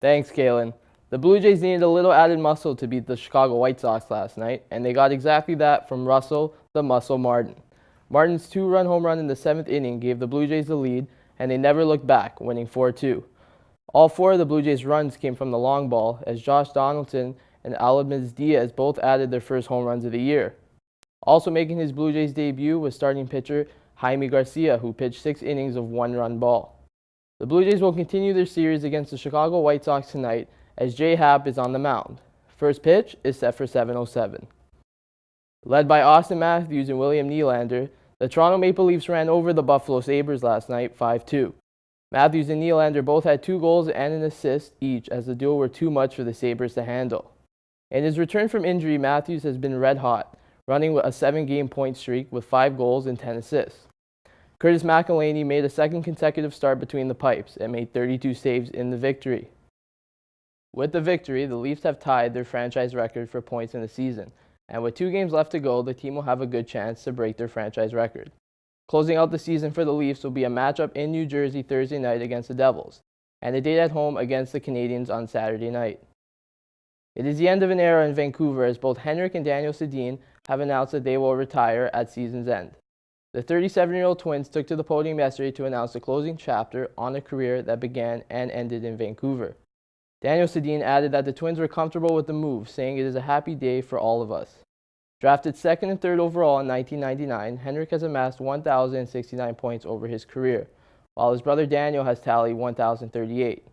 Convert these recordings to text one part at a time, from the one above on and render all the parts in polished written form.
Thanks, Kalen. The Blue Jays needed a little added muscle to beat the Chicago White Sox last night, and they got exactly that from Russell the Muscle Martin. Martin's two-run home run in the 7th inning gave the Blue Jays the lead, and they never looked back, winning 4-2. All four of the Blue Jays' runs came from the long ball, as Josh Donaldson and Aledmys Diaz both added their first home runs of the year. Also making his Blue Jays debut was starting pitcher Jaime Garcia, who pitched 6 innings of one-run ball. The Blue Jays will continue their series against the Chicago White Sox tonight, as J. Happ is on the mound. First pitch is set for 7:07. Led by Austin Matthews and William Nylander, the Toronto Maple Leafs ran over the Buffalo Sabres last night 5-2. Matthews and Nylander both had 2 goals and an assist each, as the duo were too much for the Sabres to handle. In his return from injury, Matthews has been red hot, running a 7-game point streak with 5 goals and 10 assists. Curtis McElhinney made a second consecutive start between the pipes and made 32 saves in the victory. With the victory, the Leafs have tied their franchise record for points in the season, and with 2 games left to go, the team will have a good chance to break their franchise record. Closing out the season for the Leafs will be a matchup in New Jersey Thursday night against the Devils, and a date at home against the Canadiens on Saturday night. It is the end of an era in Vancouver, as both Henrik and Daniel Sedin have announced that they will retire at season's end. The 37-year-old Twins took to the podium yesterday to announce the closing chapter on a career that began and ended in Vancouver. Daniel Sedin added that the Twins were comfortable with the move, saying it is a happy day for all of us. Drafted 2nd and 3rd overall in 1999, Henrik has amassed 1,069 points over his career, while his brother Daniel has tallied 1,038.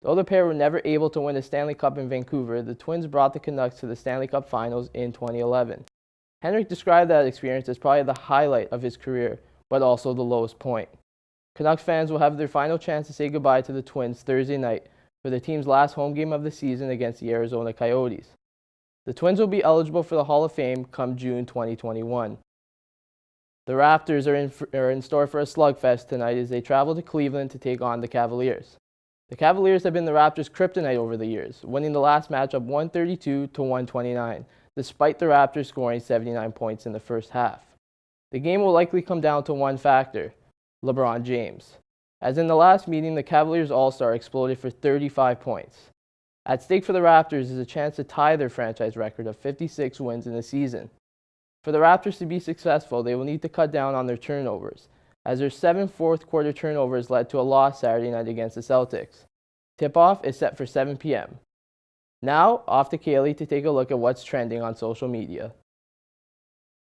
Though the pair were never able to win a Stanley Cup in Vancouver, the Twins brought the Canucks to the Stanley Cup Finals in 2011. Henrik described that experience as probably the highlight of his career, but also the lowest point. Canucks fans will have their final chance to say goodbye to the Twins Thursday night for the team's last home game of the season against the Arizona Coyotes. The Twins will be eligible for the Hall of Fame come June 2021. The Raptors are in store for a slugfest tonight as they travel to Cleveland to take on the Cavaliers. The Cavaliers have been the Raptors' kryptonite over the years, winning the last matchup 132-129, despite the Raptors scoring 79 points in the first half. The game will likely come down to one factor: LeBron James. As in the last meeting, the Cavaliers All-Star exploded for 35 points. At stake for the Raptors is a chance to tie their franchise record of 56 wins in the season. For the Raptors to be successful, they will need to cut down on their turnovers, as their 7 fourth-quarter turnovers led to a loss Saturday night against the Celtics. Tip-off is set for 7 p.m. Now, off to Kaylee to take a look at what's trending on social media.